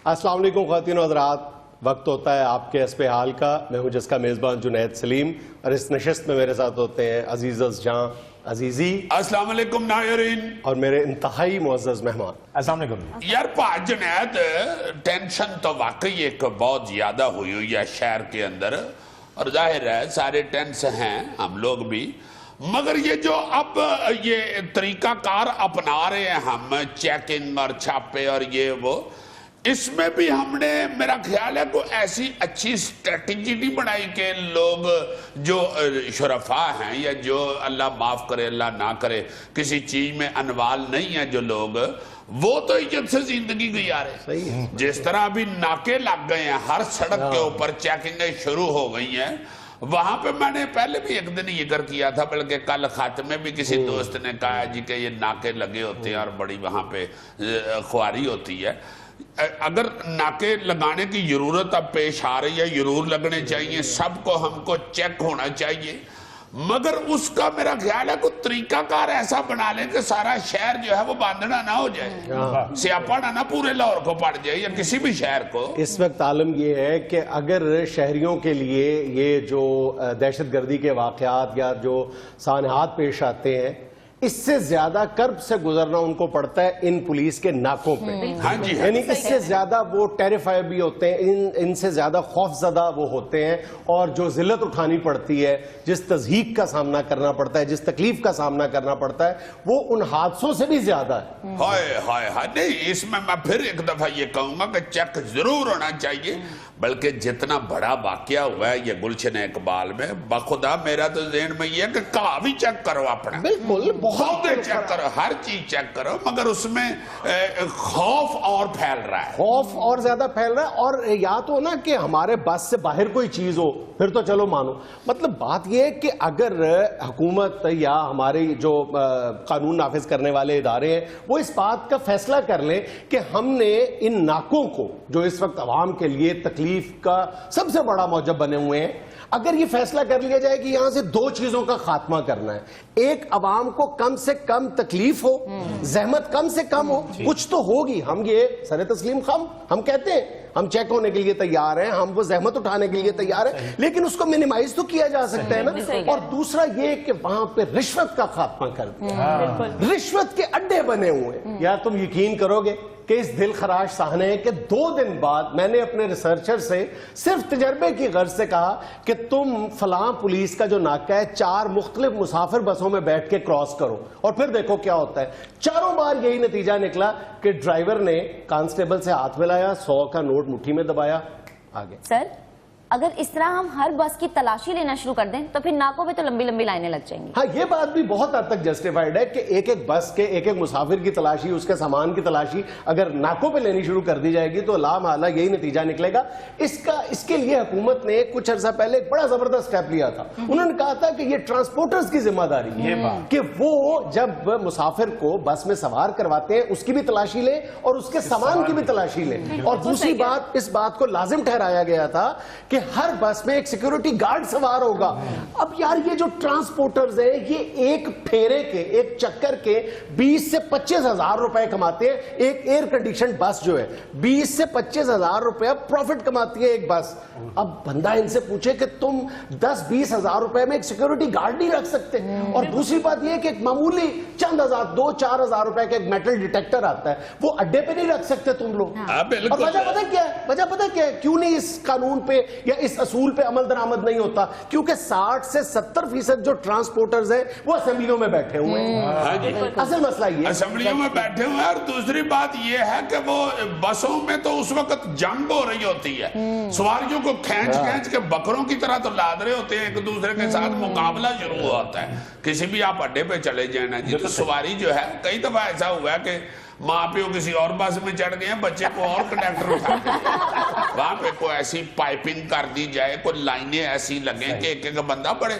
अस्सलाम वालेकुम ख़वातीन और हज़रात, वक्त होता है आपके हस्बे हाल का। मैं हूं जिसका मेज़बान जुनैद सलीम और इस नशिस्त में मेरे साथ होते हैं अजीज़ जहां अजीज़ी, अस्सलाम वालेकुम नायरीन, और मेरे इंतहाई मुअज़्ज़ज़ मेहमान। अस्सलाम वालेकुम। यार पाज जुनैद, टेंशन तो वाकई एक बहुत ज्यादा हुई है शहर के अंदर, और जाहिर है सारे टेंस हैं, हम लोग भी। मगर ये जो अब ये तरीकाकार अपना रहे हैं हम, चेकिंग और छापे और ये वो, इसमें भी हमने मेरा ख्याल है कोई ऐसी अच्छी स्ट्रेटजी नहीं बनाई कि लोग जो शुरफा हैं या जो अल्लाह माफ करे अल्लाह ना करे किसी चीज में अनवाल नहीं है जो लोग, वो तो इज्जत से जिंदगी गुजारे। सही है। जिस तरह अभी नाके लग गए हैं, हर सड़क के ऊपर चेकिंगें शुरू हो गई हैं। वहां पे मैंने पहले भी एक दिन जिक्र किया था, बल्कि कल खाते में भी किसी दोस्त ने कहा जी कि ये नाके लगे होते हैं और बड़ी वहां पे ख्वारी होती है। अगर नाके लगाने की जरूरत अब पेश आ रही है, जरूर लगने चाहिए, सबको हमको चेक होना चाहिए, मगर उसका मेरा ख्याल है कोई तरीकाकार ऐसा बना ले कि सारा शहर जो है वो बांधना ना हो जाए, स्यापा ना पूरे लाहौर को पड़ जाए या किसी भी शहर को। इस वक्त आलम यह है कि अगर शहरियों के लिए ये जो दहशतगर्दी के वाक़यात या जो सानहात पेश आते हैं, इससे ज्यादा कर्ब से गुजरना उनको पड़ता है इन पुलिस के नाकों पे। हाँ जी, यानी इससे ज्यादा वो टेरिफाई भी होते हैं, इनसे ज्यादा खौफजदा वो होते हैं, और जो जिल्लत उठानी पड़ती है, जिस तज़हीक का सामना करना पड़ता है, जिस तकलीफ का सामना करना पड़ता है, वो उन हादसों से भी ज्यादा है। हाय हाय हाय, नहीं इसमें मैं फिर एक दफा ये कहूंगा कि चेक जरूर होना चाहिए, बल्कि जितना बड़ा वाकया हुआ है ये गुलशन इकबाल में, बखुदा मेरा तो ज़हन में ये है कि कहा भी चेक करो अपना, बिल्कुल बहुत चेक करो, हर चीज चेक करो, मगर उसमें खौफ और फैल रहा है, खौफ और ज्यादा फैल रहा है। और या तो ना कि हमारे बस से बाहर कोई चीज हो फिर तो चलो मानो, मतलब बात यह है कि अगर हुकूमत या हमारे जो कानून नाफिज करने वाले इदारे हैं वो इस बात का फैसला कर लें कि हमने इन नाकों को, जो इस वक्त अवाम के लिए तकलीफ का सबसे बड़ा मौजब बने हुए हैं, अगर ये फैसला कर लिया जाए कि यहां से दो चीजों का खात्मा करना है, एक अवाम को कम से कम तकलीफ हो, जहमत कम से कम हो, कुछ तो होगी, हम ये सरे तस्लीम हम कहते हैं हम चेक होने के लिए तैयार हैं, हम वो जहमत उठाने के लिए तैयार हैं, लेकिन उसको मिनिमाइज तो किया जा सकता है ना। और दूसरा ये कि वहां पे रिश्वत का खात्मा कर दिया, रिश्वत के अड्डे बने हुए हैं। यार तुम यकीन करोगे कि इस दिल खराश साहने के 2 दिन बाद मैंने अपने रिसर्चर से सिर्फ तजर्बे की गर्ज से कहा कि तुम फलां पुलिस का जो नाका है 4 मुख्तलिफ मुसाफिर बसों में बैठ के क्रॉस करो और फिर देखो क्या होता है। 4 बार यही नतीजा निकला कि ड्राइवर ने कांस्टेबल से हाथ मिलाया, 100 का नोट मुट्ठी में दबाया, आगे। सर अगर इस तरह हम हर बस की तलाशी लेना शुरू कर दें तो फिर नाकों पे तो लंबी लंबी लाइनें लग जाएंगी। हाँ, ये बात भी बहुत हद तक जस्टिफाइड है कि एक एक बस के एक एक मुसाफिर की तलाशी, उसके सामान की तलाशी अगर नाकों पे लेनी शुरू कर दी जाएगी तो लामाला यही नतीजा निकलेगा। इसके लिए हुकूमत ने कुछ अर्सा पहले एक बड़ा जबरदस्त स्टेप लिया था। उन्होंने कहा था कि ये ट्रांसपोर्टर्स की जिम्मेदारी है कि वो जब मुसाफिर को बस में सवार करवाते हैं उसकी भी तलाशी ले और उसके सामान की भी तलाशी ले। और दूसरी बात, इस बात को लाजिम ठहराया गया था कि हर बस में एक सिक्योरिटी गार्ड सवार होगा। अब यार ये जो ट्रांसपोर्टर्स हैं ये एक फेरे के, एक चक्कर के 20 से 25 हजार रुपए कमाते हैं। एक एयर कंडीशन बस जो है 20 से 25 हजार रुपए प्रॉफिट कमाती है एक बस। अब बंदा इनसे पूछे कि तुम 10-20 हजार रुपए में एक सिक्योरिटी गार्ड नहीं रख सकते। और दूसरी बात यह कि एक मामूली चंद हजार, 2-4 हजार रुपए का एक मेटल डिटेक्टर आता है, वो अड्डे पे नहीं रख सकते तुम लोग। और वजह पता क्या है? वजह पता क्या है क्यों नहीं इस कानून पे या इस असूल पे अमल दरामद नहीं होता? क्योंकि 60 से 70% जो ट्रांसपोर्टर्स हैं वो असेंबलियों में बैठे हुए हैं। असल मसला ये असेंबलियों में बैठे हुए हैं। और दूसरी बात ये है कि वो बसों में तो उस वक्त जंग हो रही होती है, सवारियों को खींच के बकरों की तरह तो लाद रहे होते हैं, एक दूसरे के साथ मुकाबला शुरू होता है। किसी भी आप अड्डे पे चले जाए ना जी, तो सवारी जो है, कई दफा ऐसा हुआ है कि माँ प्यो किसी और बस में चढ़ गए हैं, बच्चे को और कंडक्टर उठा वहां पे कोई ऐसी पाइपिंग कर दी जाए, कोई लाइनें ऐसी लगे कि एक एक बंदा पड़े,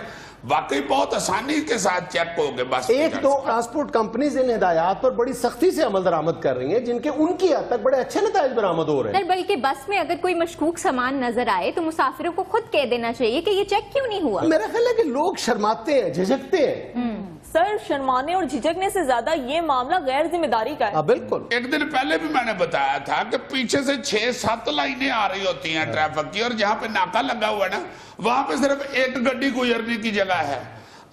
वाकई बहुत आसानी के साथ चेक हो गए। बस एक तो ट्रांसपोर्ट कंपनीज इन हिदायत पर बड़ी सख्ती से अमल दरामद कर रही हैं, जिनके उनकी हद तक बड़े अच्छे नतीजे बरामद हो रहे हैं। बल्कि बस में अगर कोई मशकूक सामान नजर आए तो मुसाफिरों को खुद कह देना चाहिए कि ये चेक क्यों नहीं हुआ। मेरा ख्याल है कि लोग शर्माते हैं, झिझकते हैं। सर, शर्माने और झिझकने से ज्यादा ये मामला गैर जिम्मेदारी का है। बिल्कुल। एक दिन पहले भी मैंने बताया था कि पीछे से 6-7 लाइनें आ रही होती हैं ट्रैफिक की, और जहां पे नाका लगा हुआ है ना, वहां पे सिर्फ एक गाड़ी गुजरने की जगह है।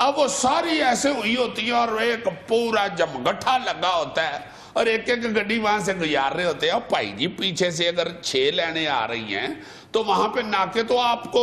अब वो सारी ऐसे हुई होती है और एक पूरा जमगट्ठा लगा होता है और एक एक गाड़ी वहां से गुजार रहे होते हैं। और भाई जी, पीछे से अगर 6 लाइनें आ रही हैं तो वहां पे नाके तो आपको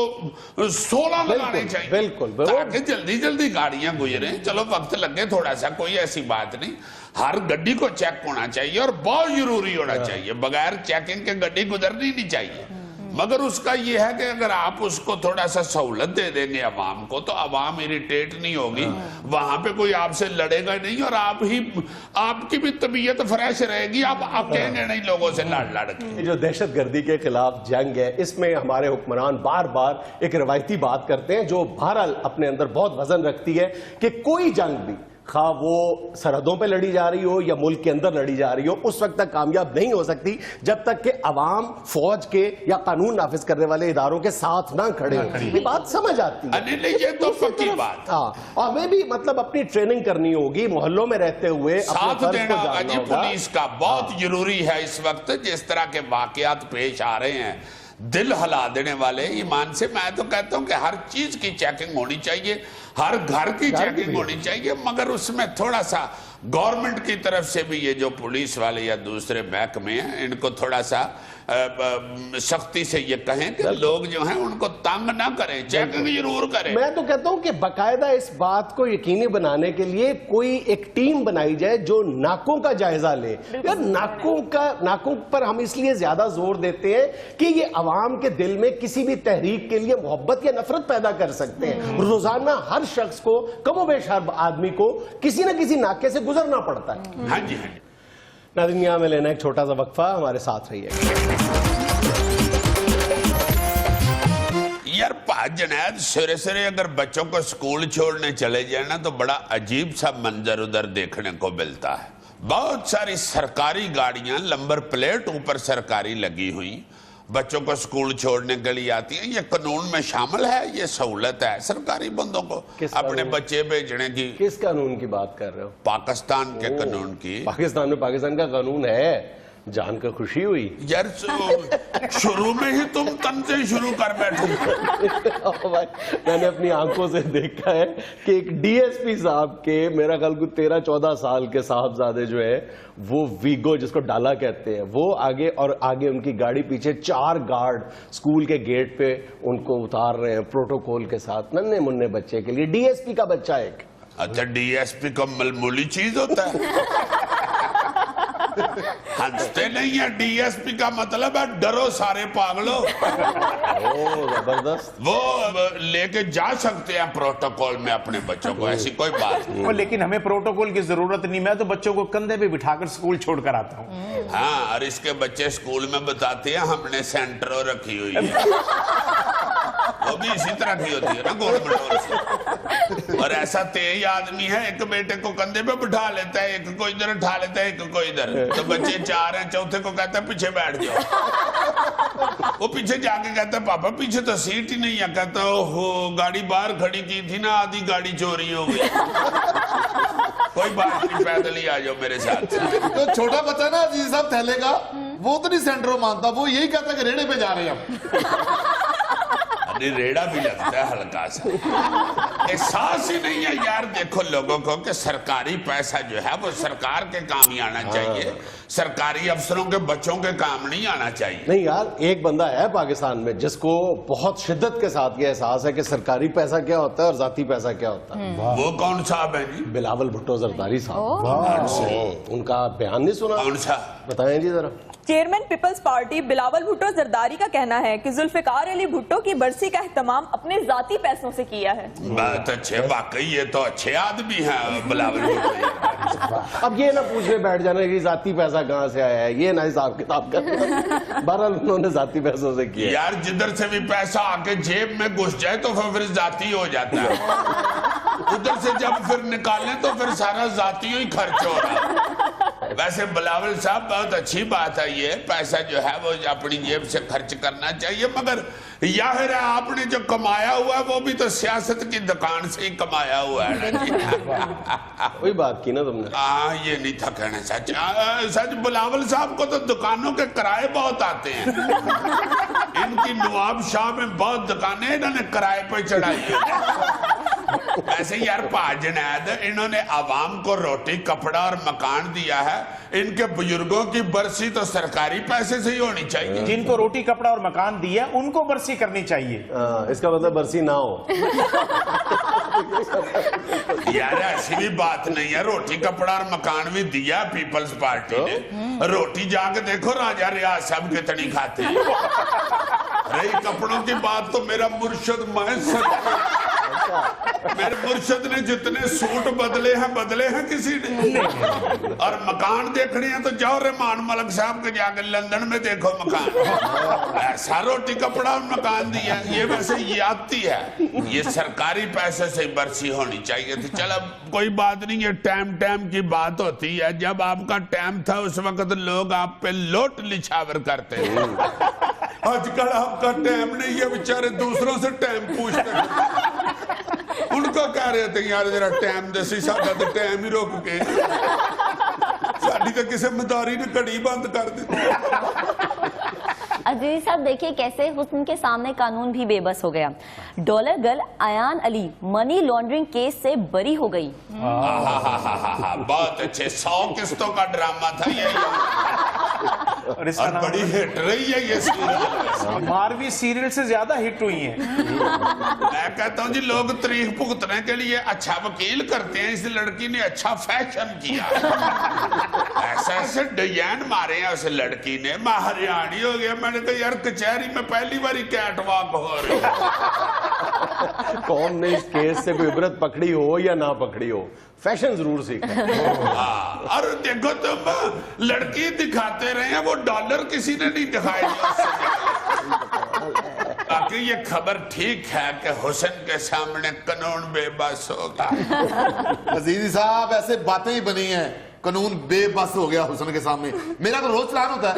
16 लगाने चाहिए, बिल्कुल। ताकि जल्दी जल्दी गाड़ियां गुजरे। चलो वक्त लगे थोड़ा सा, कोई ऐसी बात नहीं। हर गड्डी को चेक होना चाहिए और बहुत जरूरी होना चाहिए। बगैर चेकिंग के गड्डी गुजरनी नहीं चाहिए। मगर उसका ये है कि अगर आप उसको थोड़ा सा सहूलत दे देंगे आवाम को, तो आवाम इरिटेट नहीं होगी, वहां पे कोई आपसे लड़ेगा नहीं, और आपकी भी तबीयत फ्रेश रहेगी। आप कहेंगे नहीं लोगों से लड़ के। जो दहशतगर्दी के खिलाफ जंग है, इसमें हमारे हुक्मरान बार बार एक रवायती बात करते हैं जो बहरहाल अपने अंदर बहुत वजन रखती है कि कोई जंग भी, खा वो सरहदों पे लड़ी जा रही हो या मुल्क के अंदर लड़ी जा रही हो, उस वक्त तक कामयाब नहीं हो सकती जब तक कि अवाम फौज के या कानून नाफिज करने वाले इदारों के साथ ना खड़े हो। ये बात समझ आती है। नहीं, ये तो पक्की बात। हाँ, और हमें भी मतलब अपनी ट्रेनिंग करनी होगी, मोहल्लों में रहते हुए साथ देना होगा जी। पुलिस का बहुत जरूरी है इस वक्त। जिस तरह के वाकयात पेश आ रहे हैं, दिल हिला देने वाले, ईमान से मैं तो कहता हूं कि हर चीज की चेकिंग होनी चाहिए, हर घर की चेकिंग होनी चाहिए, मगर उसमें थोड़ा सा गवर्नमेंट की तरफ से भी ये जो पुलिस वाले या दूसरे महकमे हैं, इनको थोड़ा सा सख्ती से ये कहें कि लोग जो हैं उनको तंग ना करें, चेकिंग जरूर करें। मैं तो कहता हूं कि बाकायदा इस बात को यकीनी बनाने के लिए कोई एक टीम बनाई जाए जो नाकों का जायजा ले। यार, नाकों पर हम इसलिए ज्यादा जोर देते हैं कि ये अवाम के दिल में किसी भी तहरीक के लिए मोहब्बत या नफरत पैदा कर सकते हैं। रोजाना हर शख्स को, कमोबेश हर आदमी को किसी न किसी नाके से गुजरना पड़ता है। हाँ जी, हाँ जी। नाज़रीन, यहाँ में लेना एक छोटा सा वक्फा, हमारे साथ रहिए। यार जुनैद, सवेरे सवेरे अगर बच्चों को स्कूल छोड़ने चले जाए ना, तो बड़ा अजीब सा मंजर उधर देखने को मिलता है। बहुत सारी सरकारी गाड़ियां, नंबर प्लेट ऊपर सरकारी लगी हुई, बच्चों को स्कूल छोड़ने के लिए आती हैं। ये कानून में शामिल है, ये सहूलत है सरकारी बंदों को अपने बच्चे भेजने की। किस कानून की बात कर रहे हो? पाकिस्तान के कानून की। पाकिस्तान में पाकिस्तान का कानून है, जान कर खुशी हुई। यार, शुरू में ही तुम तन से शुरू कर बैठे। मैंने अपनी आंखों से देखा है कि एक डीएसपी साहब के, मेरा ख्याल को 13-14 साल के साहबजादे जो है, वो वीगो जिसको डाला कहते हैं, वो आगे, और आगे उनकी गाड़ी, पीछे 4 गार्ड स्कूल के गेट पे उनको उतार रहे हैं प्रोटोकॉल के साथ, नन्हे मुन्ने बच्चे के लिए। डीएसपी का बच्चा एक। अच्छा, डीएसपी का मामूली चीज होता है? हंसते नहीं है। डीएसपी का मतलब है डरो सारे पागलो। जबरदस्त। वो लेके जा सकते हैं प्रोटोकॉल में अपने बच्चों को, ऐसी कोई बात नहीं। लेकिन हमें प्रोटोकॉल की जरूरत नहीं। मैं तो बच्चों को कंधे पे बिठाकर स्कूल छोड़कर आता हूँ। हाँ, और इसके बच्चे स्कूल में बताते हैं हमने सेंट्रो रखी हुई है। वो भी इसी तरह की होती है ना, गवर्नमेंट। और ऐसा तेज आदमी है, एक बेटे को कंधे पे बिठा लेता है, एक को इधर उठा लेता है, एक को इधर। तो बच्चे 4 हैं, चौथे को कहता है पीछे बैठ जाओ। वो पीछे जाके कहता है पापा पीछे तो सीट ही नहीं है। कहता ओहो, गाड़ी बाहर खड़ी की थी ना, आधी गाड़ी चोरी हो गई। कोई बात नहीं, पैदल ही आ जाओ मेरे साथ। तो छोटा बच्चा ना अजीज साहब थैले का, वो तो नहीं सेंट्रो मानता, वो यही कहता कि रेड़े पे जा रहे हैं हम। रेड़ा भी लगता है हल्का सा। एहसास ही नहीं है यार, देखो लोगों को कि सरकारी पैसा जो है वो सरकार के काम ही आना चाहिए, सरकारी अफसरों के बच्चों के काम नहीं आना चाहिए। नहीं यार, एक बंदा है पाकिस्तान में जिसको बहुत शिद्दत के साथ ये एहसास है कि सरकारी पैसा क्या होता है और जाती पैसा क्या होता है। वो कौन साहब है जी? बिलावल भुट्टो जरदारी साहब। उनका बयान नहीं सुना? कौन सा? बताएं जी जरा। चेयरमैन पीपल्स पार्टी बिलावल भुट्टो जरदारी का कहना है कि जुल्फिकार अली भुट्टो की बरसी का एहतमाम अपने जाती पैसों से किया है। बात अच्छे, वाकई ये तो अच्छे आदमी हैं बिलावल भुट्टो। अब ये ना पूछने बैठ जाना कि जाती पैसा कहाँ से आया है, ये ना हिसाब किताब करना। बहरहाल उन्होंने जाती पैसों से किया। यार, जिधर से भी पैसा आके जेब में घुस जाए तो फिर जाती हो जाता है। उधर से जब फिर निकालें तो फिर सारा जाती ही खर्च हो रहा है। वैसे बिलावल साहब बहुत अच्छी बात है, ये पैसा जो है वो अपनी जेब से खर्च करना चाहिए, मगर याहिर है आपने जो कमाया हुआ है वो भी तो सियासत की दुकान से ही कमाया हुआ है ना जी। वही बात की ना तुमने। हाँ, ये नहीं था कहना सच। सच बिलावल साहब को तो दुकानों के किराए बहुत आते हैं। इनकी नवाब शाह में बहुत दुकानें इन्होंने किराए पे चढ़ाई है। वैसे यार जुनैद, इन्होंने आवाम को रोटी कपड़ा और मकान दिया है, इनके बुजुर्गों की बरसी तो सरकारी पैसे से ही होनी चाहिए। जिनको रोटी कपड़ा और मकान दिया उनको बरसी करनी चाहिए। इसका मतलब बरसी ना हो। यार ऐसी भी बात नहीं है, रोटी कपड़ा और मकान भी दिया पीपल्स पार्टी ने। रोटी जाके देखो राजा रियाज साहब कितनी खाते हैं। रही कपड़ों की बात तो मेरा मुर्शद मेरे मुर्शद ने जितने सूट बदले हैं किसी ने। और मकान देखने हैं तो जाओ रहमान मलिक साहब के जाकर लंदन में देखो मकान। ऐसा रोटी कपड़ा और मकान दिया। ये वैसे ये आती है, ये सरकारी पैसे से बरसी होनी चाहिए थी। चलो कोई बात नहीं, ये टाइम की बात होती है। जब आपका टाइम था उस वक्त लोग आप पे लोट लिछावर करते थे। आजकल आपका टाइम नहीं है, बेचारे दूसरों से टाइम पूछते हैं। उनको कह रहे थे यार जरा टाइम दसी, साडा तो टाइम ही रुक के साडी तो किसी मदारी ने घड़ी बंद कर दी। अजीज साहब देखिए कैसे हुस्न के सामने कानून भी बेबस हो गया। Dollar girl Ayyan Ali money laundering case से बरी हो गई। बहुत अच्छे, 100 किस्तों का ड्रामा था ये। और बड़ी हिट रही है ये सीरियल। मारवी सीरियल से ज्यादा हिट हुई है। मैं कहता हूँ जी, लोग तारीख भुगतने के लिए अच्छा वकील करते हैं, इस लड़की ने अच्छा फैशन किया। ऐसे डिजाइन मारे हैं उस लड़की ने, मैं हरियाणी हो गया। मैंने कहा यार कचहरी में पहली बारी कैटवॉक हो रही है। कौन ने इस केस से कोई इबरत पकड़ी हो या ना पकड़ी हो, फैशन जरूर सीखा। और देखो तुम लड़की दिखाते रहे हैं, वो डॉलर किसी ने नहीं दिखाए। बाकी ये खबर ठीक है कि हुस्न के सामने कानून बेबस होगा। अजीजी साहब ऐसे बातें ही बनी हैं, कानून बेबस हो गया हुस्न के सामने। मेरा तो रोज चलान होता है।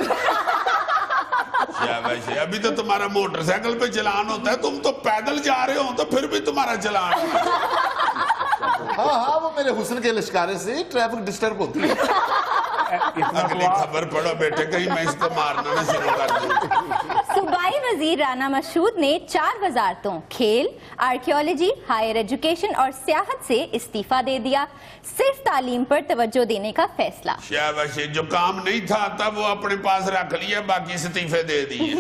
वैसे अभी तो तुम्हारा मोटरसाइकिल पे चलान होता है, तुम तो पैदल जा रहे हो तो फिर भी तुम्हारा चलान। हाँ, वो मेरे हुस्न के लिश्कारे से ट्रैफिक डिस्टर्ब होती है। अगली खबर पढ़ो बेटे, कहीं मैं इसको मारना ना शुरू कर दूं। सूबाई वजीर राना मशहूद ने 4 वजारतों खेल, आर्कियोलॉजी, हायर एजुकेशन और सियाहत से इस्तीफा दे दिया। सिर्फ तालीम पर तवज्जो देने का फैसला। वैसे जो काम नहीं था तब वो अपने पास रख लिया, बाकी इस्तीफे दे दिए।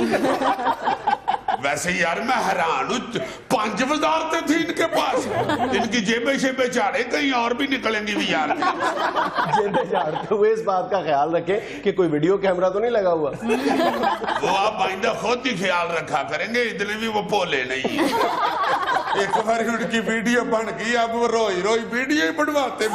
वैसे यार मैं हैरान हूँ, 5 वजारतें थी इनके पास। इनकी जेबें शेबें झाड़े कहीं और भी निकलेंगी भी यार। जेबें झाड़ते हुए इस बात का ख्याल रखें कि कोई वीडियो कैमरा तो नहीं लगा हुआ। वो आप आइंदा खुद ही ख्याल रखा करेंगे, इतने भी वो भोले नहीं है। एक बार उनकी वीडियो बन गई, अब वो रोई वीडियो ही बनवाते।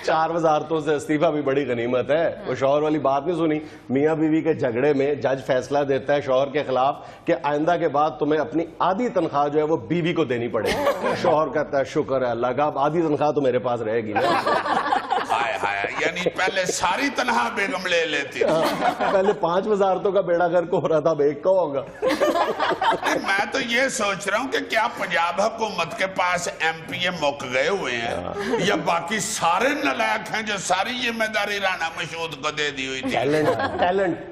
4 वजारतों से इस्तीफा भी बड़ी गनीमत है। वो शौहर वाली बात नहीं सुनी, मियाँ बीवी के झगड़े में जज फैसला देता है शौहर के खिलाफ कि आइंदा के बाद तुम्हें अपनी आधी तनख्वाह जो है वो बीवी को देनी पड़ेगी। शौहर कहता है शुक्र है अल्लाह का, अब आधी तनख्वाह तो मेरे पास रहेगी ना। यानी पहले सारी तनख्वाह बेगम ले लेती। पहले 5 वजारतों का बेड़ा गर्क हो रहा था, अब एक का होगा। मैं तो ये सोच रहा हूँ कि क्या पंजाब हुकूमत के पास MPA मुक गए हुए हैं या बाकी सारे नालायक हैं जो सारी जिम्मेदारी राना मशहूद को दे दी हुई थी।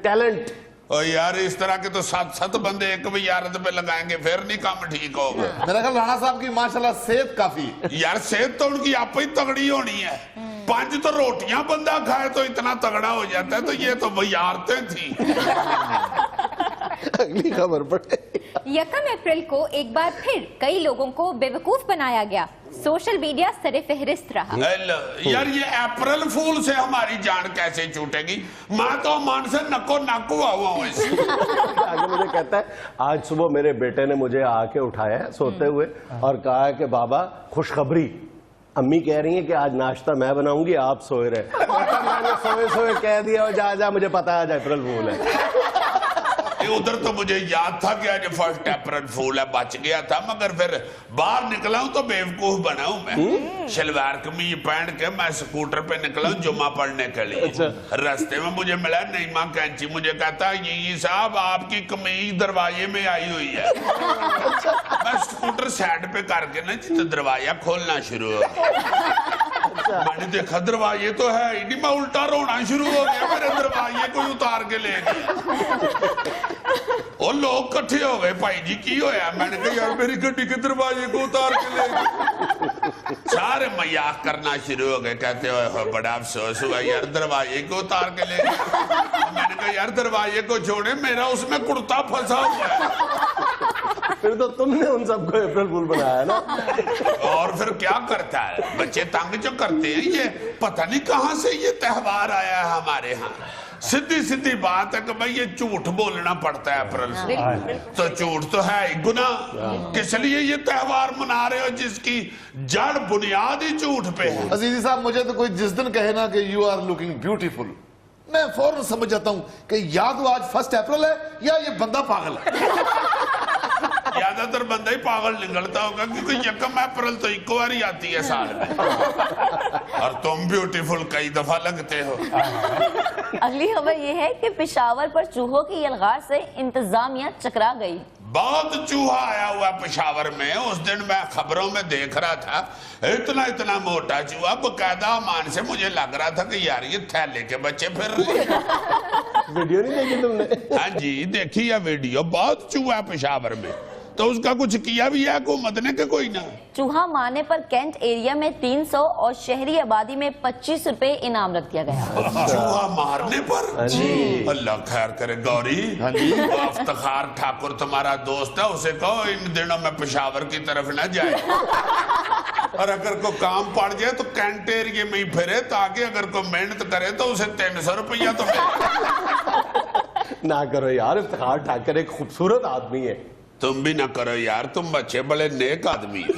टैलेंट और यार इस तरह के तो 7 बंदे एक वजारत पे लगाएंगे फिर नहीं काम ठीक होगा। मेरा ख्याल राणा साहब की माशाल्लाह सेहत काफी। यार सेहत तो उनकी आप ही तगड़ी होनी है। 5 तो रोटियां बंदा खाए तो इतना तगड़ा हो जाता है, तो ये तो वजारतें थी। अगली खबर पढ़े। 1 अप्रैल को एक बार फिर कई लोगों को बेवकूफ बनाया गया। सोशल मीडिया सरे फहरिस्त रहा। यार ये अप्रैल फूल से हमारी जान कैसे छूटेगी? मैं तो मान से नको हुआ हूँ इससे। आगे मुझे कहता है आज सुबह मेरे बेटे ने मुझे आके उठाया है सोते हुए और कहा कि बाबा खुशखबरी, अम्मी कह रही है कि आज नाश्ता मैं बनाऊंगी, आप सोए रहे। मैंने सोए कह दिया जा मुझे पता है आज अप्रैल फूल है। उधर तो मुझे याद था कि आज 1 अप्रैल फूल है, बच गया था, मगर फिर बाहर निकला हूं तो बेवकूफ बना हूं मैं। शलवार कमीज पहन के मैं स्कूटर पे निकला हूं जुम्मा पढ़ने के लिए। रास्ते में मुझे मिला नईमा कैंची, मुझे कहता ये साहब आपकी कमीज दरवाजे में आई हुई है। मैं स्कूटर साइड पे करके ना तो दरवाजा खोलना शुरू हो गया। मैंने देखा दरवाजे तो है ही नहीं, मैं उल्टा रोना शुरू हो गया, मेरे दरवाजे को उतार के ले गए। और लोग इकट्ठे हो गए, भाई जी की होया? मैंने कहा यार मेरी गड्डी के दरवाजे को उतार के ले गए। सारे मजाक करना शुरू हो गए, कहते हो बड़ा अफसोस हुआ यार दरवाजे को उतार के ले गए। मैंने कहा यार दरवाजे को छोड़े, मेरा उसमें कुर्ता फंसा हुआ है। फिर तो तुमने उन सबको अप्रैल फूल बनाया ना। और फिर क्या करता है, बच्चे तंग जो करते हैं, ये पता नहीं कहां से ये त्योहार आया है हमारे यहाँ। सीधी सीधी बात है कि भाई ये झूठ बोलना पड़ता है अप्रैल फूल, तो झूठ तो है ही गुनाह। किस लिए ये त्योहार मना रहे हो जिसकी जड़ बुनियाद ही झूठ पे है? अजीजी साहब, मुझे तो कोई जिस दिन कहे ना कि यू आर लुकिंग ब्यूटीफुल, मैं फौरन समझ जाता हूं कि या तो आज 1 अप्रैल है या ये बंदा पागल है। ज्यादातर बंदा ही पागल निकलता होगा, क्योंकि 1 अप्रैल तो एक बार ही आती है साल में, और तुम ब्यूटीफुल कई दफा लगते हो। अगली खबर ये है कि पेशावर पर चूहों की यलगार से इंतजामिया चकरा गई। बहुत चूहा आया हुआ पेशावर में। उस दिन मैं खबरों में देख रहा था, इतना इतना मोटा चूहा, बकायदा मान से मुझे लग रहा था कि यार ये थैले के बच्चे फिर रहे हैं। वीडियो नहीं देखी तुमने? हाँ जी देखी है वीडियो, बहुत चूहा पेशावर में। तो उसका कुछ किया भी है हुकूमत ने कि कोई ना? चूहा मारने पर कैंट एरिया में 300 और शहरी आबादी में 25 रुपए इनाम रख दिया गया। चूहा मारने पर? अल्लाह खैर करे। गौरी, वो इफ्तिखार ठाकुर तुम्हारा दोस्त है, उसे कहो इन दिनों में पेशावर की तरफ न जाए, और अगर को काम पड़ जाए तो कैंट एरिया में ही फिरे, ताकि अगर को मेहनत करे तो उसे 300 रुपया तो मिले। ना करो यार, इफ्तिखार ठाकर एक खूबसूरत आदमी है। तुम भी ना करो यार, तुम बच्चे बड़े नेक आदमी हो।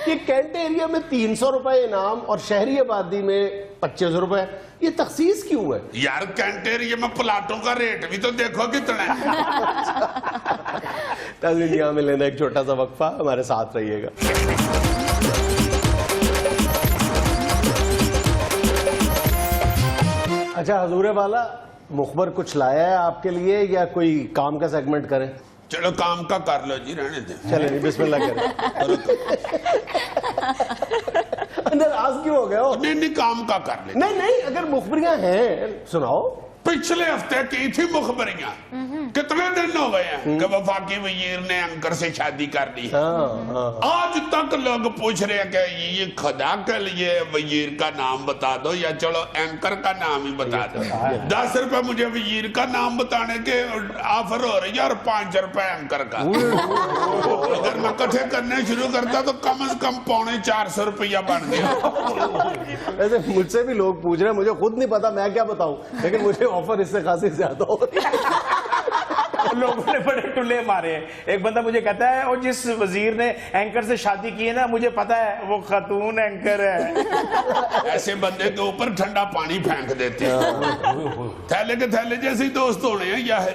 कि कैंट एरिया में 300 रुपए इनाम और शहरी आबादी में 25 रुपए, ये तखसीस क्यों है? यार कैंट एरिया में प्लाटों का रेट भी तो देखो कितना है। नाज़रीन, यहाँ में लेना एक छोटा सा वक्फा, हमारे साथ रहिएगा। अच्छा हजूर वाला, मुखबर कुछ लाया है आपके लिए या कोई काम का सेगमेंट करें? चलो काम का कर लो जी, रहने दे। चले नहीं, बिस्मिल्लाह करें। अंदर आज क्यों हो गए हो? नहीं काम का कर ले। नहीं नहीं, अगर मुखबरियां हैं सुनाओ। पिछले हफ्ते की थी मुखबरियां, कितने दिन हो गए हैं कि वफाकी वजीर ने एंकर से शादी कर ली। आज तक लोग पूछ रहे हैं कि ये खुदा के लिए वजीर का नाम बता दो, या चलो एंकर का नाम ही बता दो। 10 रुपए मुझे वजीर का नाम बताने के ऑफर हो रही है, और 5 रुपए एंकर का। अगर मैं इकट्ठे करने शुरू करता तो कम से कम 450 रुपया बन गया। वैसे मुझसे भी लोग पूछ रहे हैं, मुझे खुद नहीं पता मैं क्या बताऊं, लेकिन मुझे ऑफर इससे खासी ज्यादा हो रही है। लोगों ने बड़े टुल्ले मारे हैं। एक बंदा मुझे कहता है, और जिस वजीर ने एंकर से शादी की है ना, मुझे पता है वो खातून एंकर है। ऐसे बंदे के ऊपर ठंडा पानी फेंक देते हैं। थैले के थैले जैसे ही दोस्त होने हैं यार।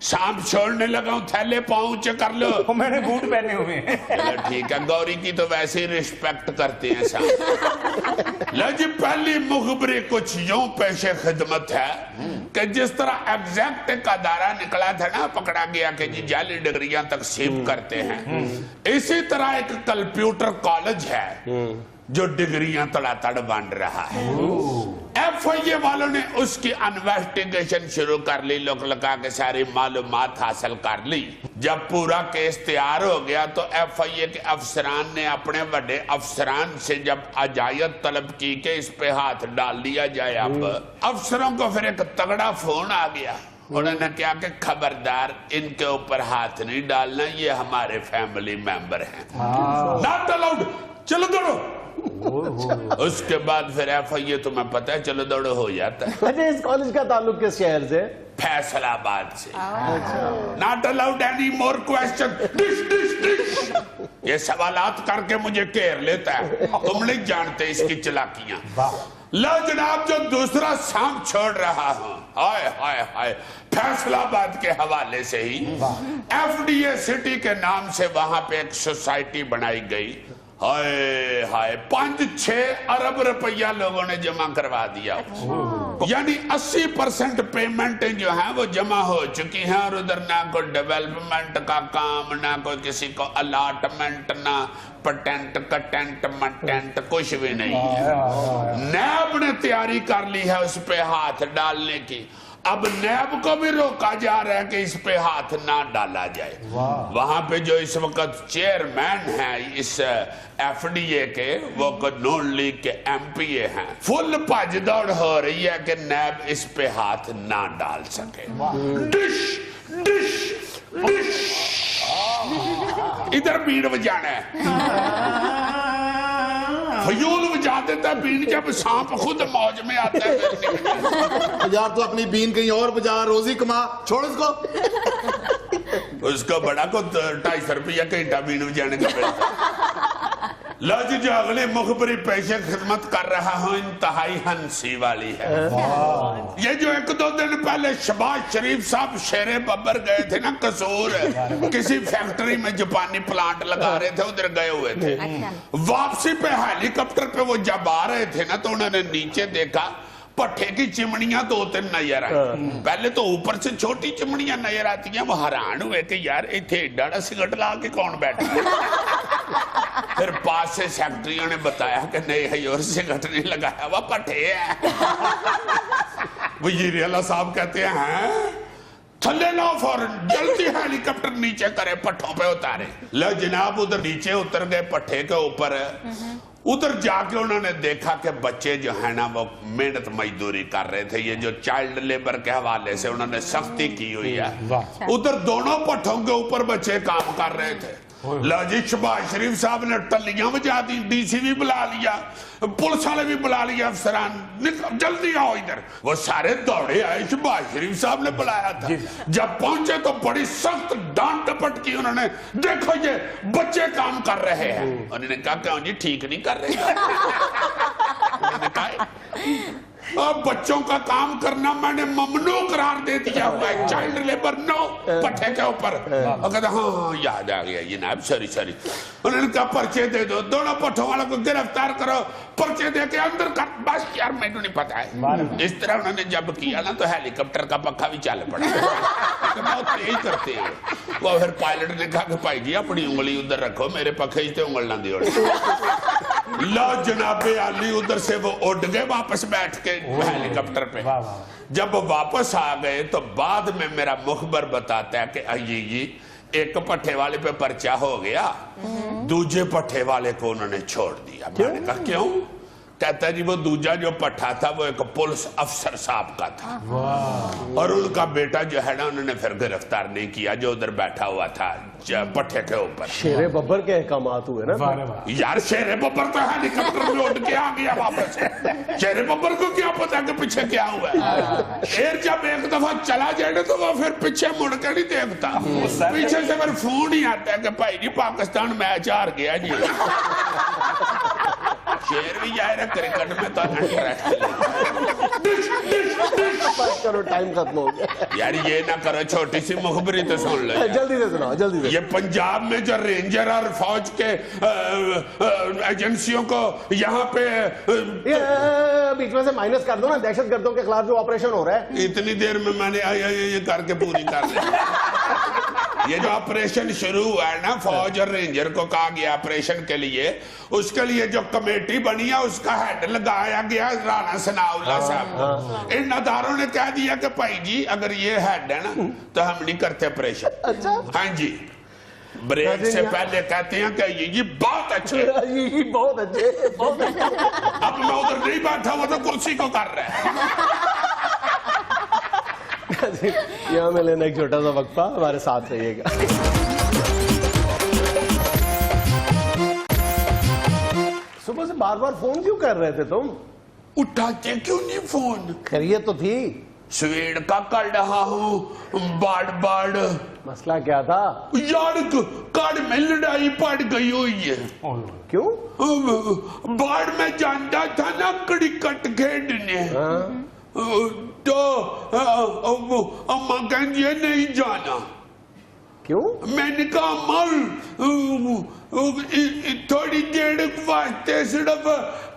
सांप छोड़ने लगा हूं, थैले पाँव ऊंचे कर लो। मैंने बूट पहने हुए हैं। ठीक है, गौरी की तो वैसे ही रिस्पेक्ट करते हैं सांप। लो जी, पहली मुखबरी कुछ यूं पेशे खिदमत है कि जिस तरह एग्जैक्ट का दायरा निकला था ना, पकड़ा गया कि जी जाली डिग्रियां तकसीम करते हैं, इसी तरह एक कंप्यूटर कॉलेज है जो डिग्रियां तड़ातड़ बन रहा है। FIA वालों ने उसकी इन्वेस्टिगेशन शुरू कर ली, लोग लगा के सारी मालूमात हासिल कर ली। जब पूरा केस तैयार हो गया तो FIA के अफसरान ने अपने बड़े अफसरान से जब इजाजत तलब की कि इस पे हाथ डाल दिया जाए। अब अफसरों को फिर एक तगड़ा फोन आ गया, उन्होंने क्या कि खबरदार इनके ऊपर हाथ नहीं डालना, ये हमारे फैमिली मेंबर हैं, नॉट अलाउड, चलो दौड़ो। उसके बाद फिर FIA तुम्हें पता है चलो दौड़ो हो जाता है। अच्छा, इस कॉलेज का ताल्लुक किस शहर से? फैसलाबाद से। Not allowed any more question. Dish dish dish. ये सवालात करके मुझे घेर लेता है, तुम नहीं जानते इसकी चालाकियां। लो जनाब, जो दूसरा सांप छोड़ रहा हूं, हाय हाय हाय, फैसलाबाद के हवाले से ही FDA सिटी के नाम से वहां पे एक सोसाइटी बनाई गई। हाय हाय, 5-6 अरब रुपया लोगों ने जमा करवा दिया, यानी 80% पेमेंटें जो हैं वो जमा हो चुकी हैं, और उधर ना कोई डेवलपमेंट का काम, ना कोई किसी को अलाटमेंट, ना पेटेंट कटेंट मटेंट, कुछ भी नहीं है। नैब ने तैयारी कर ली है उस पे हाथ डालने की। अब नैब को भी रोका जा रहा है कि इस पे हाथ ना डाला जाए। वहां पे जो इस वक्त चेयरमैन है इस FDA के, वो नून लीग के MPA हैं। फुल भज दौड़ हो रही है कि नैब इस पे हाथ ना डाल सके। डिश डिश डिश, इधर बीड़ बजाना है, फ्यूल बजा देता है बीन, जब सांप खुद मौज में आता है। यार तू अपनी बीन कहीं और बजा, रोजी कमा, छोड़ इसको। उसको बड़ा को 250 रुपया घंटा बीन बजाने का मिलता। लो जी, जो अगले मुखबरी पेशे खिदमत कर रहा हूं, इंतहाई हंसी वाली है। ये जो 1-2 दिन पहले शहबाज शरीफ साहब शेरे बब्बर गए थे ना कसूर, किसी फैक्ट्री में जापानी प्लांट लगा रहे थे, उधर गए हुए थे। वापसी पे हेलीकॉप्टर पे वो जब आ रहे थे ना, तो उन्होंने नीचे देखा पट्टे की चिमनियां 2-3 नजर आई। पहले तो ऊपर से छोटी चिमनियां नजर आती हैं, वो हैरान हुए कि यार इतने एडा सिगट ला के कौन बैठा। फिर पास से सेक्रेटरियों ने बताया कि नहीं है, और सिगट नहीं लगाया, वह पट्टे है। वजीर आला साहब कहते हैं थल्ले लो फौरन, जल्दी हेलीकॉप्टर नीचे करे, पट्टों पे उतारे। लो जनाब, उधर नीचे उतर गए पट्टे के ऊपर। उधर जाके उन्होंने देखा कि बच्चे जो है ना वो मेहनत मजदूरी कर रहे थे। ये जो चाइल्ड लेबर के हवाले से उन्होंने सख्ती की हुई है। उधर दोनों पट्टों के ऊपर बच्चे काम कर रहे थे। जी, शहबाज शरीफ साहब ने टल्लियां बजा दी, DC भी बुला लिया, पुलिस वाले भी बुला लिया, अफसरान जल्दी आओ इधर। वो सारे दौड़े आए, शहबाज शरीफ साहब ने बुलाया था। जब पहुंचे तो बड़ी सख्त डांट डपट की उन्होंने, देखो ये बच्चे काम कर रहे हैं। उन्होंने कहा क्यों जी, ठीक नहीं कर रहे? उन्होंने कहा अब बच्चों का काम करना मैंने ममनू करार दे दिया हुआ है, चाइल्ड लेबर नो, पट्टे के ऊपर। और कहता हाँ याद आ गया ये नाब, सॉरी। उन्होंने कहा पर्चे दे दो, दोनों पट्टों वालों को गिरफ्तार करो, पर्चे दे के अंदर कर। बस यार मैंने नहीं पता है। इस तरह उन्होंने जब किया ना तो हेलीकॉप्टर का पक्का भी चल पड़ा। बहुत तेज करते हैं वो। फिर पायलट ने कहा कि भाई जी अपनी उंगली उधर रखो, मेरे पखे से उंगल ना दियो। लो जनाबे आली, उधर से वो उड़ गए वापस बैठ के हेलीकॉप्टर पे। जब वो वापस आ गए तो बाद में मेरा मुखबर बताता है कि अजी जी, एक पट्टे वाले पे पर्चा हो गया, दूजे पट्टे वाले को उन्होंने छोड़ दिया। मैंने कहा क्यों? कहता जी वो दूजा जो पट्टा था वो एक पुलिस अफसर साहब का था, और उनका बेटा जो है ना उन्होंने फिर गिरफ्तार नहीं किया, जो उधर बैठा हुआ था पट्टे के ऊपर। शेरे बब्बर के अहकामात हुए ना यार, शेरे बब्बर तो हेलीकॉप्टर में उड़ के आ गया वापस। शेरे बब्बर को क्या पता कि पीछे क्या हुआ है। शेर जब एक दफा चला जाए तो वो फिर पीछे मुड़ के नहीं देखता, पीछे से फिर फोन ही आता है कि भाई जी पाकिस्तान मैच हार गया जी। शेर भी जाए ना क्रिकेट में तो करो, टाइम खत्म हो गया। यार ये ना करो, छोटी सी मुखबरी तो सुन लो। जल्दी से सुनाओ, जल्दी से। ये पंजाब में जो रेंजर और फौज के एजेंसियों को यहाँ पे बीच में से माइनस कर दो ना, दहशतगर्दों के खिलाफ जो ऑपरेशन हो रहा है। इतनी देर में मैंने ये करके पूरी कर ली। ये जो ऑपरेशन शुरू हुआ है ना, फौज और रेंजर को कहा गया ऑपरेशन के लिए, उसके लिए जो कमेटी बनी है उसका हेड लगाया गया राणा सनाउल्लाह साहब। इन अदारों ने कह दिया कि भाई जी अगर ये हेड है ना तो हम नहीं करते ऑपरेशन। अच्छा, हाँ जी, ब्रेक से पहले कहते हैं कि ये बहुत अच्छे, ये बहुत अच्छे, बहुत अच्छे। अब मैं उधर नहीं बैठा हुआ तो कुर्सी को कर रहा है। यहाँ में लेना एक छोटा सा वक्फा, हमारे साथ रहिएगा। सुबह से बार बार फोन क्यों कर रहे थे तुम? उठाते क्यों नहीं फोन? खैरियत तो थी। स्वीड का कर रहा हूँ बाड़ बाड़। मसला क्या था? यार कार में लड़ाई पड़ गई हुई है। क्यों? बाढ़ में जानता था ना क्रिकेट खेलने, तो अम्मा कहती है नहीं जाना। क्यों? मैंने कहा अम्मा थोड़ी देर वास्ते सिर्फ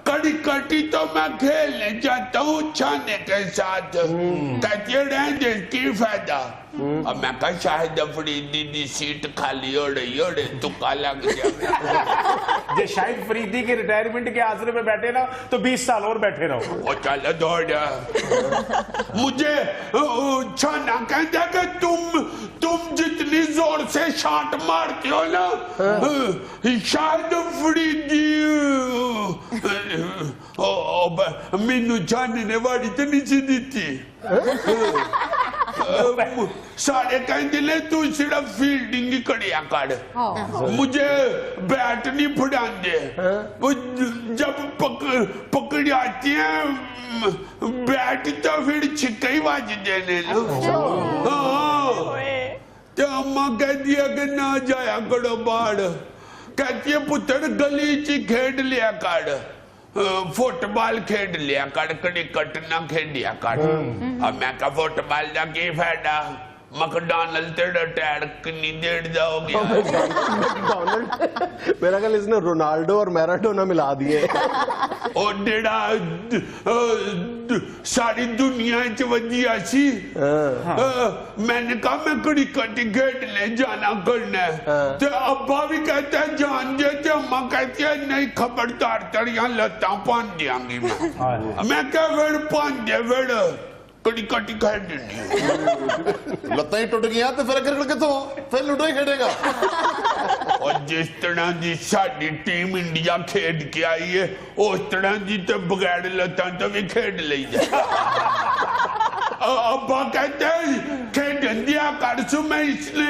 कड़ी कटी तो मैं खेलने जाता हूँ छाने के साथ। कहती है रहने की फायदा। अब मैं कहा शायद फरीदी दी सीट खाली हो रही हो रही तुक्का लग गया। जे शाहिद फरीदी के रिटायरमेंट के आसरे पे बैठे ना तो 20 साल और बैठे रहो। वो चल दौड़ मुझे छाना कहता कि तुम जितनी जोर से शॉट मारते हो ना शायद फरीदी मैनू छानने वाली तो नहीं सी दी। सारे कहते ने तू सिर्फ फील्डिंग ही करिया कर, मुझे बैट नहीं फड़ाते। जब पकड़ आती है बैट तो फिर छिक्का ही बाज देने लो। तो अम्मा कहती है कि ना जाया करो बाढ़। कहती है पुत्र गली च खेड लिया कर, फुटबॉल खेड लिया कर, क्रिकेट ना खेडिया कर। अब मैं कहा फुटबॉल का की फायदा, मैकडॉनल्ड ते रिटायर कितनी देर जाओगे? मेरा ख्याल इसने रोनाल्डो और मैराडोना मिला दिए। और डेढ़ा सारी दुनिया च वजिया सी। मैंने कहा मैं क्रिकेट खेलने जाना करना है, तो अब्बा भी कहता है जान दे, तो अम्मा कहती है नहीं खबरदार तेरिया लत्तां पान दियांगी मैं क्या फिर पान दे फिर क्रिकेट खेलनी। लत्तां ही टुट गया तो फिर क्रिकेट किथों? फिर लूडो ही खेलेगा। और जिस तरह की साडी टीम इंडिया खेड के आई है उस तरह की तो बगैर लत्तां तो भी खेड ली जाए। अब्बा कहते हैं खेडन दिया कर सु मैं इसने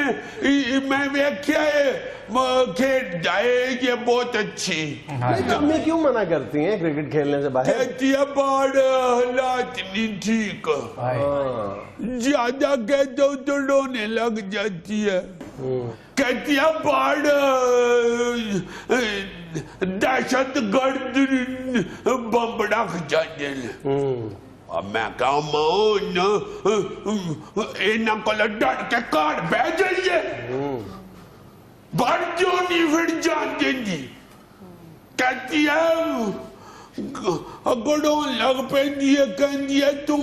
मैं वेख्या है खेड जाए ये बहुत अच्छी। अम्मी क्यों मना करती हैं क्रिकेट खेलने से बाहर? कहती है बाढ़ हालात नहीं ठीक, ज्यादा कहते हो तो रोने लग जाती है। कहती है बाढ़ दहशत गर्द बम रख जाते। अब मैं कहा मान इन्हों को डर के घर बह जाइए, बाढ़ क्यों नहीं फिर जान देंगी। कहती है गड़ोन लग पैंदी है, कहती है तुम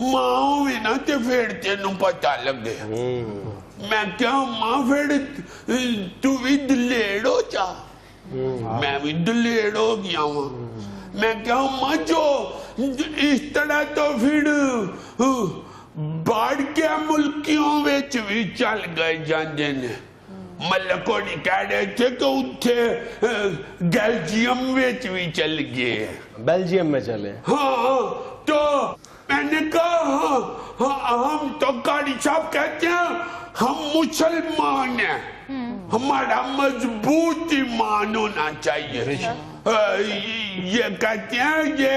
मां होवे ना ते फिर तेनू पता लगे। मैं क्या मां फिर तू भी दलेड़ हो जा? मैं भी दलेड़ हो गया हूं। मैं क्या मां जो इस तरह तो फिर बाढ़ के मुल्कियों विच भी चल गए जांदे ने। मलकोनी कह रहे थे कि उठे बेल्जियम विच भी चल गए। बेल्जियम में चले? हाँ, तो मैंने कहा हम तो कारी साहब कहते हैं हम मुसलमान हैं, हमारा मजबूत ईमान होना चाहिए। ये कहते हैं ये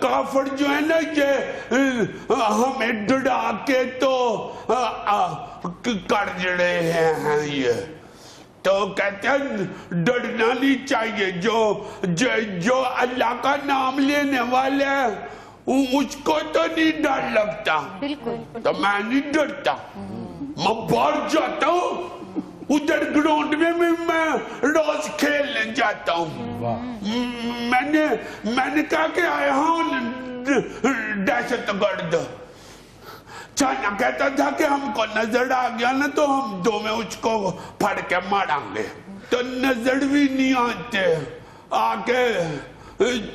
काफिर जो है ना ये हमें डरा के तो कर रहे हैं ये। तो कहते हैं डरना नहीं चाहिए, जो अल्लाह का नाम लेने वाले हैं उसको तो नहीं डर लगता। बिल्कुल। तो मैं नहीं डरता, मैं बाहर जाता हूँ, उधर ग्राउंड में भी मैं रोज खेलने जाता हूँ। मैंने कहा कि आया हूँ दहशत गर्द। चाइना कहता था कि हमको नजर आ गया ना तो हम दो में उसको फड़ के मारेंगे, तो नजर भी नहीं आते, आके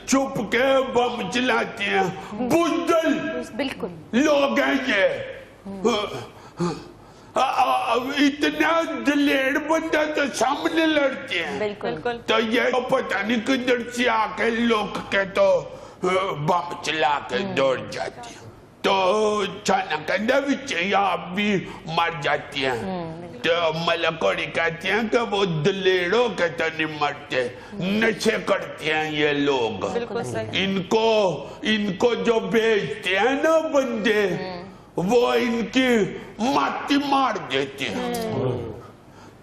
चुप के बम चलाते हैं। बुज़दिल बिल्कुल लोग हैं ये। इतना दलेर बंदा तो सामने लड़ते हैं। बिल्कुल। तो ये पता नहीं किधर से आके लोग के तो बम चला के दौड़ जाती है, तो चाइना कहता भी आप भी मर जाती हैं। तो मलकोड़ी कहते हैं कि वो दलेड़ों के तो नहीं मरते, नशे करते हैं ये लोग। बिल्कुल सही। इनको जो भेजते हैं ना बंदे, वो इनकी माती मार देते हैं।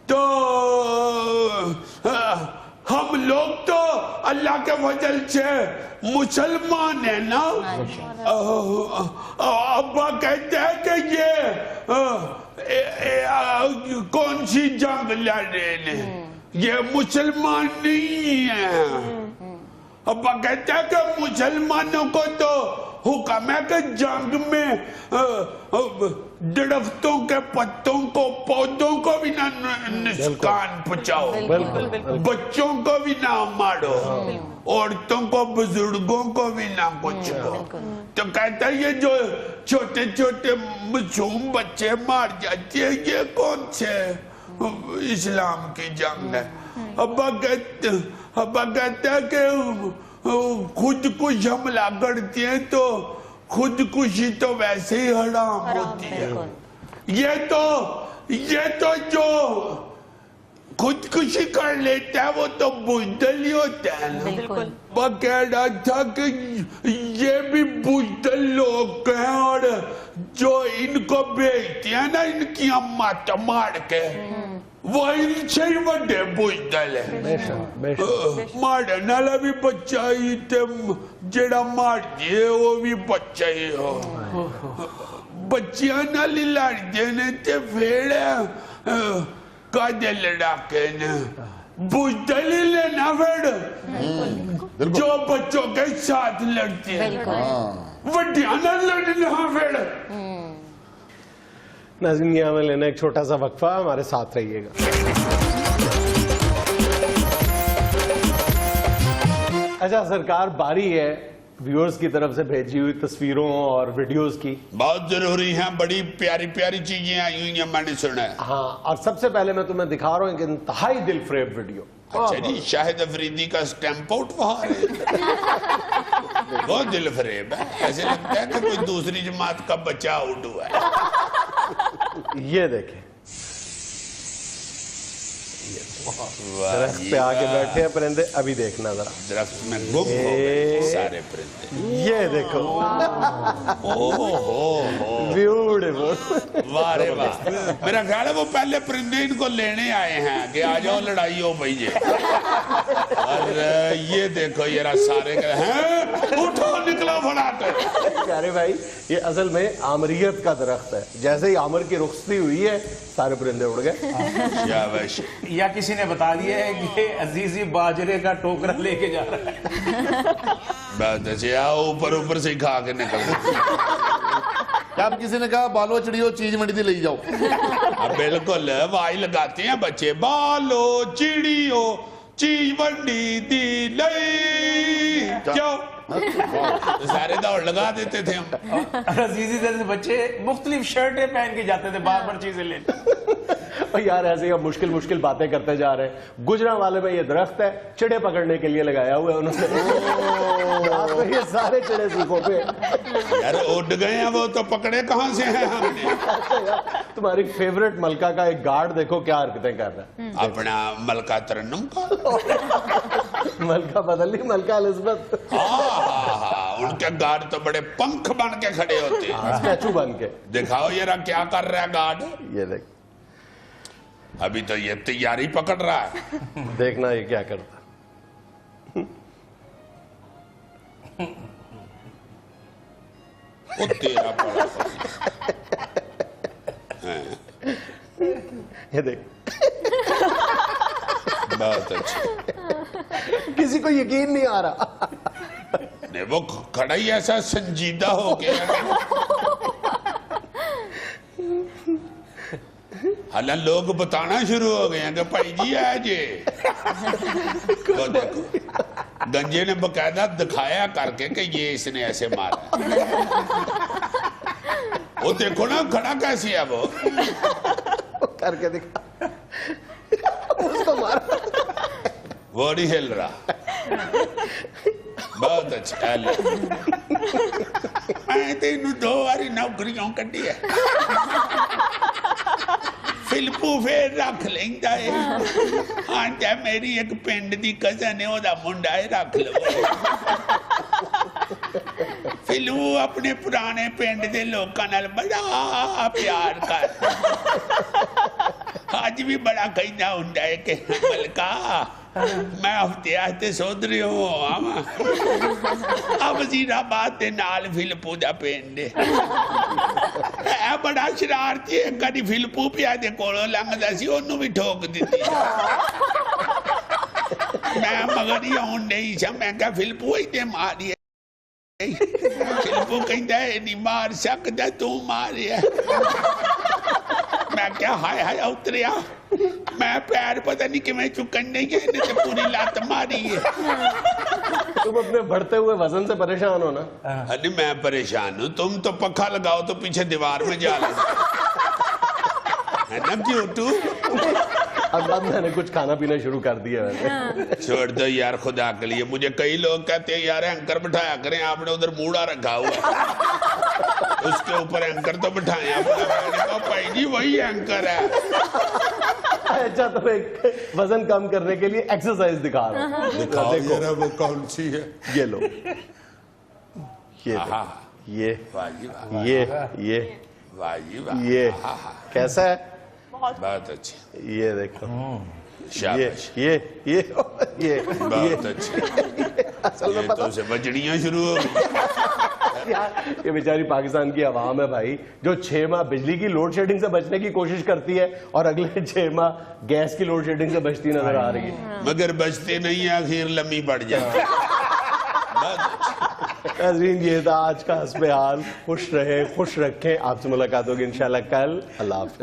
तो हम लोग तो अल्लाह के फजल से मुसलमान है ना। अब्बा कहते हैं कि ये कौन सी जंग लड़ रहे हैं, ये मुसलमान नहीं है। अब्बा कहते हैं कि मुसलमानों को तो हुक्म है कि जंग में दरख्तों के पत्तों को, पौधों को भी ना नुकसान पहुंचाओ, बच्चों को भी ना मारो, औरतों को, बुजुर्गों को भी ना कुछ हो। तो कहता है ये जो छोटे छोटे मासूम बच्चे मार जाते हैं, ये कौन से इस्लाम की जंग है। अब्बा कहता है कि खुदकुश हमला करते हैं तो खुदकुशी तो वैसे ही हराम होती है। ये तो जो खुदकुशी कर लेता है वो तो बुज़दिल ही होता है ना। वो कह रहा था कि ये भी बुज़दिल लोग हैं, और जो इनको भेजते हैं ना इनकी अम्मा तो मार के, वो इनसे ही बड़े बुज़दिल है। मारने वाला भी बच्चा ही ते, जेड़ा मार दिए वो भी बच्चा ही हो। बच्चियां नाल लड़दे ने ते फिर कादे लड़ाके ने बुज़दिल ही लेना फिर जो बच्चों के साथ लड़ते हैं, वड्डियां नाल लड़ना फिर। नाज़रीन, यहाँ में लेना एक छोटा सा वक्फा, हमारे साथ रहिएगा। अच्छा सरकार, बारी है व्यूअर्स की तरफ से भेजी हुई तस्वीरों और वीडियोस की। बहुत जरूरी है, बड़ी प्यारी प्यारी चीजें आई हुई हैं, मैंने सुना है। हाँ, और सबसे पहले मैं तुम्हें दिखा रहा हूँ एक इंतहाई दिल फरेब वीडियो। अच्छा जी, शाहिद अफरीदी का स्टैंप आउट वहाँ है। बहुत दिल फरेब है, ऐसे लगता है कि कोई दूसरी जमात का बच्चा आउट हुआ है। ये देखें, दरख्त पे आके बैठे हैं परिंदे, अभी देखना जरा। दरख्त में गुम हो गए सारे परिंदे। ये देखो, ब्यूटीफुल, वाह रे वाह। मेरा ख्याल है वो पहले परिंदे इनको लेने आए हैं कि आ जाओ लड़ाई हो भैये। और ये देखो ये सारे हैं, उठो निकलो फटाफट। अरे भाई, ये असल में आमरियत का दरख्त है। जैसे ही आमर की रुखसती हुई है, सारे परिंदे उड़ गए। या किसी ने बता दिया है कि अजीजी बाजरे का टोकरा लेके जा रहा है। बहुत अच्छे, आओ ऊपर ऊपर से खा के निकल। क्या किसी ने कहा बालो चिड़ियो चीज मंडी दी ले जाओ। बिल्कुल, वाई लगाते हैं बच्चे, बालो चिड़ियो चीज मंडी दी ले जाओ। सारे दौड़ लगा देते थे हम। अजीजी जैसे बच्चे मुख्तलिफ शर्टें पहन के जाते थे बार बार चीजें लेने। और यार ऐसे ही हम मुश्किल बातें करते जा रहे हैं। गुजरा वाले में ये दरख्त है, चिड़े पकड़ने के लिए लगाया हुआ है उन्होंने। ये सारे चिड़े सूखों पे यार उड़ गए हैं, वो तो पकड़े कहाँ से हैं हमने। तुम्हारी फेवरेट मलका का एक गार्ड देखो क्या हरकतें कर रहा है। अपना मलका तरन्नुम का मलका बदल ली, मलका एलिज़ाबेथ। उनके गार्ड तो बड़े पंख बन के खड़े होते हैं, स्टैचू बन के। दिखाओ ये क्या कर रहा है गार्ड। ये देख, अभी तो ये तैयारी पकड़ रहा है, देखना ये क्या करता। वो तेरा पड़ा ये देख, बहुत अच्छा। किसी को यकीन नहीं आ रहा। नहीं, वो खड़ा ही ऐसा संजीदा हो गया। हालांकि लोग बताना शुरू हो गए हैं कि भाई जी है जी। तो देखो, गंजे ने बकायदा दिखाया करके कि ये इसने ऐसे मारा। वो देखो ना खड़ा कैसी है वो करके दिखा, उसको मारा। वो नहीं हिल रहा। बहुत अच्छा। मैं तेन 2 बारी नौकरियों कटी है, ਫਿਲਪੂ ਫੇਰ ਰੱਖ ਲੈਂਦਾ ਏ ਆਂਦਾ ਮੇਰੀ ਇੱਕ ਪਿੰਡ ਦੀ ਕਜ਼ਨ ਏ ਉਹਦਾ ਮੁੰਡਾ ਏ ਰੱਖ ਲਓ ਫਿਲਪੂ ਆਪਣੇ ਪੁਰਾਣੇ ਪਿੰਡ ਦੇ ਲੋਕਾਂ ਨਾਲ ਬੜਾ ਪਿਆਰ ਕਰਦਾ ਅੱਜ ਵੀ ਬੜਾ ਕਹਿੰਦਾ ਹੁੰਦਾ ਏ ਕਿ ਮਲਕਾ ਮੈਂ ਹਫਤੇ ਆਸਤੇ ਸੋਧਰਿਓ ਆਵਾਂ ਆ ਵਜ਼ੀਰਾਬਾਦ ਦੇ ਨਾਲ ਫਿਲਪੂ ਦਾ ਪਿੰਡ ਏ ਇਹ ਬੜਾ ਸ਼ਰਾਰਤੀ ਹੈ ਕਦੀ ਫਿਲਪੂ ਪਿਆ ਦੇ ਕੋਲੋਂ ਲੰਘਦਾ ਸੀ ਉਹਨੂੰ ਵੀ ਠੋਕ ਦਿੱਤੀ ਮੈਂ ਮਗਰ ਹੀ ਆਉਣ ਨਹੀਂ ਸੀ ਮੈਂ ਕਿਹਾ ਫਿਲਪੂ ਇੱਥੇ ਮਾਰੀਏ ਫਿਲਪੂ ਕਹਿੰਦਾ ਇਹ ਨਹੀਂ ਮਾਰ ਸਕਦਾ ਤੂੰ ਮਾਰਿਆ ਮੈਂ ਕਿਹਾ ਹਾਏ ਹਾਏ ਉਤਰਿਆ मैं पैर पता नहीं कि मैं चुकन नहीं है इन्हें तो पूरी लात मारी है तुम अपने बढ़ते हुए वजन से परेशान हो ना? अरे मैं परेशान हूँ तुम तो पक्का लगाओ तो पीछे दीवार में जा लो है ना क्यों अब मैंने कुछ खाना पीना शुरू कर दिया मैंने छोड़ दो यार खुदा के लिए मुझे कई लोग कहते हैं यार एंकर बिठाया करें आपने उधर मूड़ा रखा हुआ उसके ऊपर एंकर तो बिठाए मैंने कहा भाई जी वही एंकर है अच्छा तो एक वजन कम करने के लिए एक्सरसाइज दिखा रहा हूँ दिखाओ जरा वो कौन सी है ये लो ये आहा। ये वाह जी वाह ये वाह जी वाह ये आहा। कैसा है बहुत अच्छी ये देखो शाबाश ये बहुत अच्छी असल में ये पता तो से बजड़ियां शुरू हो गई यार ये बेचारी पाकिस्तान की आवाम है भाई जो 6 माह बिजली की लोड शेडिंग से बचने की कोशिश करती है और अगले 6 माह गैस की लोड शेडिंग से बचती नजर आ रही है मगर बचते नहीं है आखिर लम्बी पड़ जाती नाज़रीन ये था आज का हस्बे हाल खुश रहे खुश रखें आपसे मुलाकात होगी इंशाल्लाह कल अल्लाह हाफ़िज़